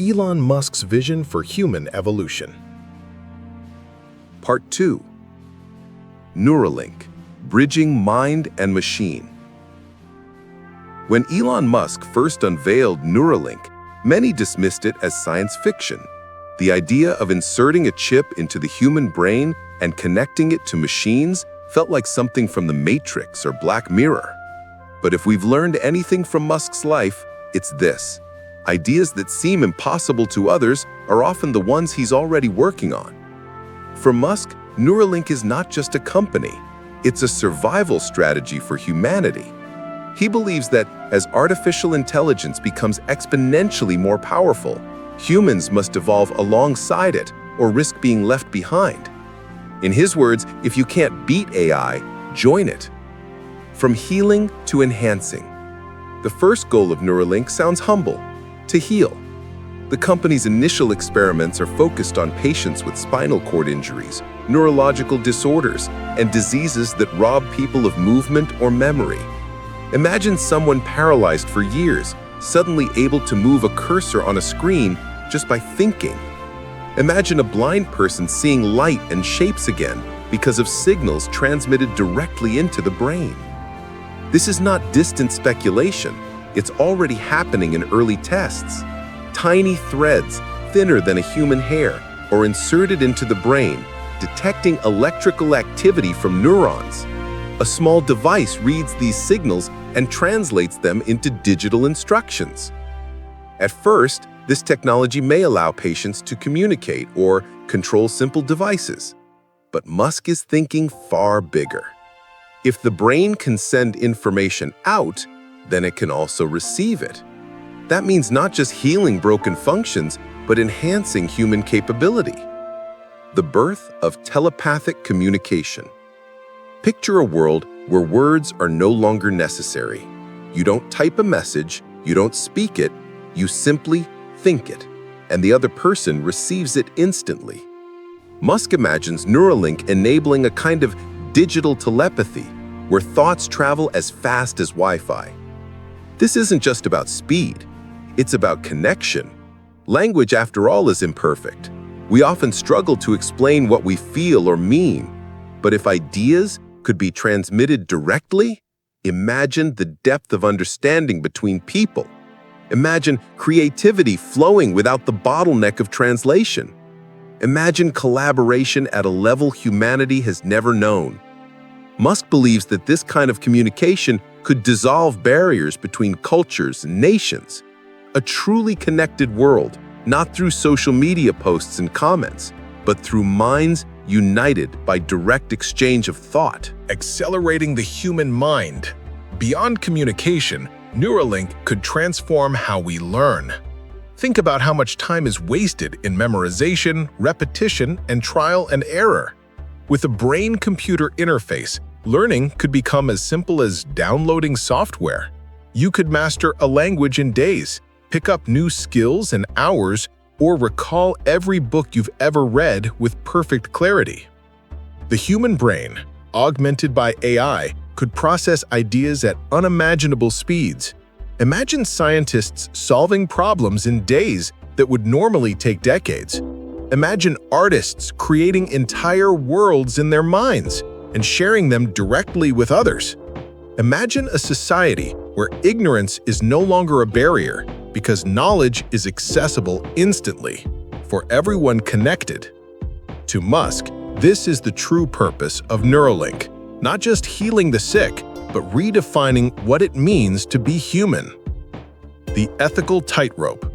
Elon Musk's Vision for Human Evolution. Part 2. Neuralink, Bridging Mind and Machine. When Elon Musk first unveiled Neuralink, many dismissed it as science fiction. The idea of inserting a chip into the human brain and connecting it to machines felt like something from The Matrix or Black Mirror. But if we've learned anything from Musk's life, it's this. Ideas that seem impossible to others are often the ones he's already working on. For Musk, Neuralink is not just a company, it's a survival strategy for humanity. He believes that as artificial intelligence becomes exponentially more powerful, humans must evolve alongside it or risk being left behind. In his words, if you can't beat AI, join it. From healing to enhancing. The first goal of Neuralink sounds humble: to heal. The company's initial experiments are focused on patients with spinal cord injuries, neurological disorders, and diseases that rob people of movement or memory. Imagine someone paralyzed for years, suddenly able to move a cursor on a screen just by thinking. Imagine a blind person seeing light and shapes again because of signals transmitted directly into the brain. This is not distant speculation. It's already happening in early tests. Tiny threads, thinner than a human hair, are inserted into the brain, detecting electrical activity from neurons. A small device reads these signals and translates them into digital instructions. At first, this technology may allow patients to communicate or control simple devices. But Musk is thinking far bigger. If the brain can send information out, then it can also receive it. That means not just healing broken functions, but enhancing human capability. The birth of telepathic communication. Picture a world where words are no longer necessary. You don't type a message, you don't speak it, you simply think it, and the other person receives it instantly. Musk imagines Neuralink enabling a kind of digital telepathy, where thoughts travel as fast as Wi-Fi. This isn't just about speed, it's about connection. Language, after all, is imperfect. We often struggle to explain what we feel or mean. But if ideas could be transmitted directly, imagine the depth of understanding between people. Imagine creativity flowing without the bottleneck of translation. Imagine collaboration at a level humanity has never known. Musk believes that this kind of communication could dissolve barriers between cultures and nations. A truly connected world, not through social media posts and comments, but through minds united by direct exchange of thought. Accelerating the human mind. Beyond communication, Neuralink could transform how we learn. Think about how much time is wasted in memorization, repetition, and trial and error. With a brain-computer interface, learning could become as simple as downloading software. You could master a language in days, pick up new skills in hours, or recall every book you've ever read with perfect clarity. The human brain, augmented by AI, could process ideas at unimaginable speeds. Imagine scientists solving problems in days that would normally take decades. Imagine artists creating entire worlds in their minds and sharing them directly with others. Imagine a society where ignorance is no longer a barrier because knowledge is accessible instantly for everyone connected. To Musk, this is the true purpose of Neuralink, not just healing the sick, but redefining what it means to be human. The ethical tightrope.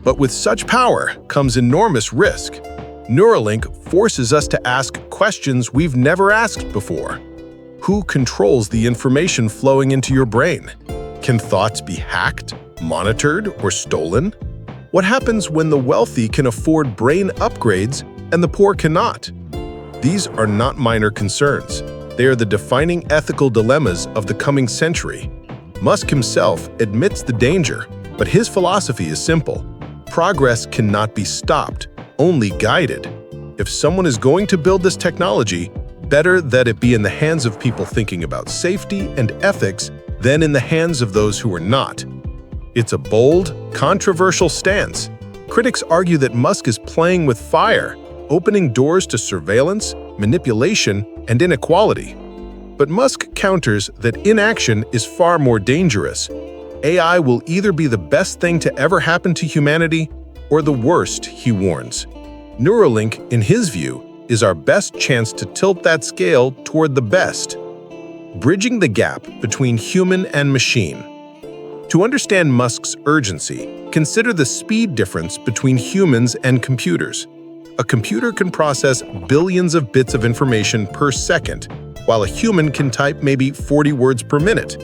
But with such power comes enormous risk. Neuralink forces us to ask questions we've never asked before. Who controls the information flowing into your brain? Can thoughts be hacked, monitored, or stolen? What happens when the wealthy can afford brain upgrades and the poor cannot? These are not minor concerns. They are the defining ethical dilemmas of the coming century. Musk himself admits the danger, but his philosophy is simple. Progress cannot be stopped, only guided. If someone is going to build this technology, better that it be in the hands of people thinking about safety and ethics than in the hands of those who are not. It's a bold, controversial stance, Critics argue that Musk is playing with fire, opening doors to surveillance, manipulation, and inequality. But Musk counters that inaction is far more dangerous. AI will either be the best thing to ever happen to humanity or the worst, he warns. Neuralink, in his view, is our best chance to tilt that scale toward the best, bridging the gap between human and machine. To understand Musk's urgency, consider the speed difference between humans and computers. A computer can process billions of bits of information per second, while a human can type maybe 40 words per minute.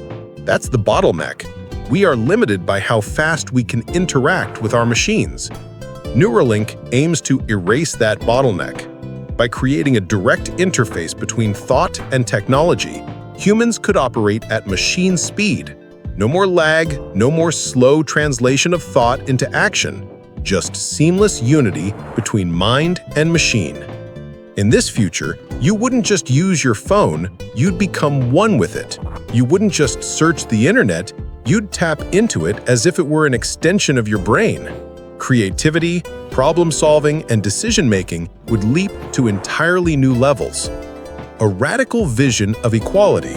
That's the bottleneck. We are limited by how fast we can interact with our machines. Neuralink aims to erase that bottleneck. By creating a direct interface between thought and technology, humans could operate at machine speed. No more lag, no more slow translation of thought into action, just seamless unity between mind and machine. In this future, you wouldn't just use your phone, you'd become one with it. You wouldn't just search the internet, you'd tap into it as if it were an extension of your brain. Creativity, problem-solving, and decision-making would leap to entirely new levels. A radical vision of equality.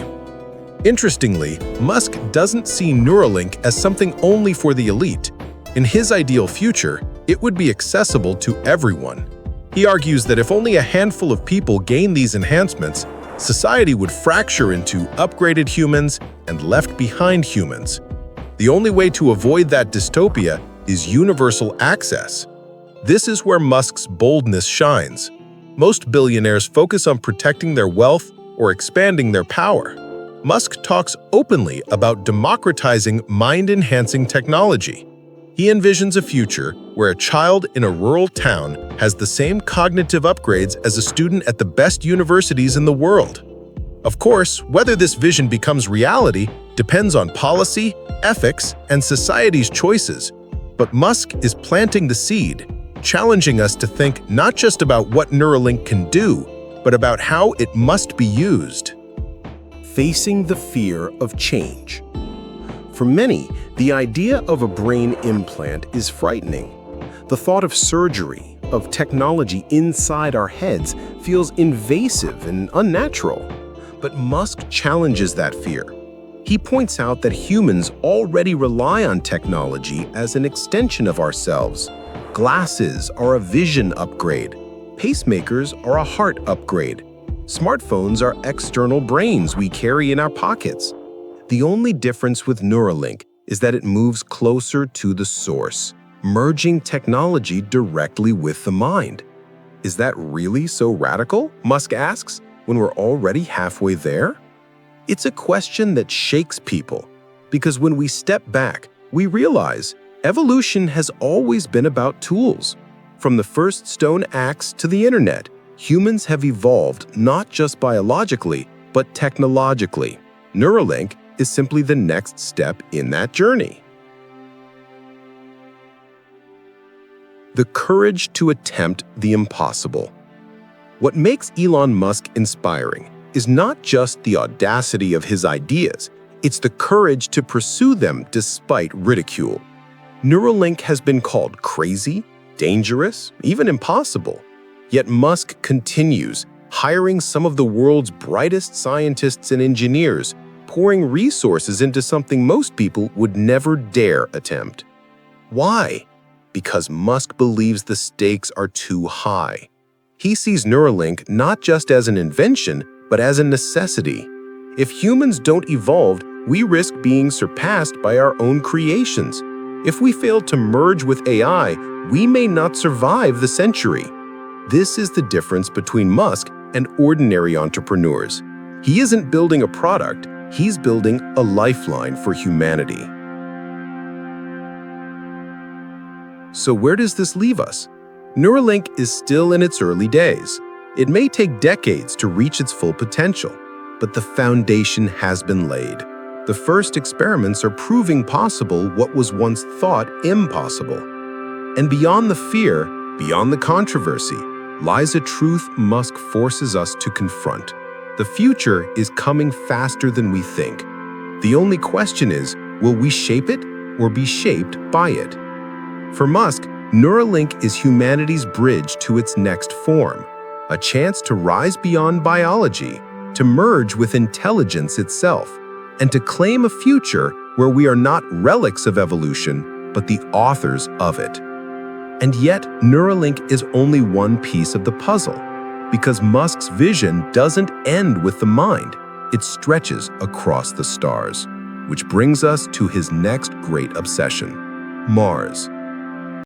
Interestingly, Musk doesn't see Neuralink as something only for the elite. In his ideal future, it would be accessible to everyone. He argues that if only a handful of people gain these enhancements, society would fracture into upgraded humans and left-behind humans. The only way to avoid that dystopia is universal access. This is where Musk's boldness shines. Most billionaires focus on protecting their wealth or expanding their power. Musk talks openly about democratizing mind-enhancing technology. He envisions a future where a child in a rural town has the same cognitive upgrades as a student at the best universities in the world. Of course, whether this vision becomes reality depends on policy, ethics, and society's choices. But Musk is planting the seed, challenging us to think not just about what Neuralink can do, but about how it must be used. Facing the fear of change. For many, the idea of a brain implant is frightening. The thought of surgery, of technology inside our heads, feels invasive and unnatural. But Musk challenges that fear. He points out that humans already rely on technology as an extension of ourselves. Glasses are a vision upgrade. Pacemakers are a heart upgrade. Smartphones are external brains we carry in our pockets. The only difference with Neuralink is that it moves closer to the source, merging technology directly with the mind. Is that really so radical, Musk asks, when we're already halfway there? It's a question that shakes people, because when we step back, we realize evolution has always been about tools. From the first stone axe to the internet, humans have evolved not just biologically, but technologically. Neuralink is simply the next step in that journey. The courage to attempt the impossible. What makes Elon Musk inspiring is not just the audacity of his ideas, it's the courage to pursue them despite ridicule. Neuralink has been called crazy, dangerous, even impossible. Yet Musk continues, hiring some of the world's brightest scientists and engineers, pouring resources into something most people would never dare attempt. Why? Because Musk believes the stakes are too high. He sees Neuralink not just as an invention, but as a necessity. If humans don't evolve, we risk being surpassed by our own creations. If we fail to merge with AI, we may not survive the century. This is the difference between Musk and ordinary entrepreneurs. He isn't building a product, he's building a lifeline for humanity. So where does this leave us? Neuralink is still in its early days. It may take decades to reach its full potential, but the foundation has been laid. The first experiments are proving possible what was once thought impossible. And beyond the fear, beyond the controversy, lies a truth Musk forces us to confront. The future is coming faster than we think. The only question is, will we shape it or be shaped by it? For Musk, Neuralink is humanity's bridge to its next form, a chance to rise beyond biology, to merge with intelligence itself, and to claim a future where we are not relics of evolution, but the authors of it. And yet, Neuralink is only one piece of the puzzle, because Musk's vision doesn't end with the mind. It stretches across the stars, which brings us to his next great obsession, Mars.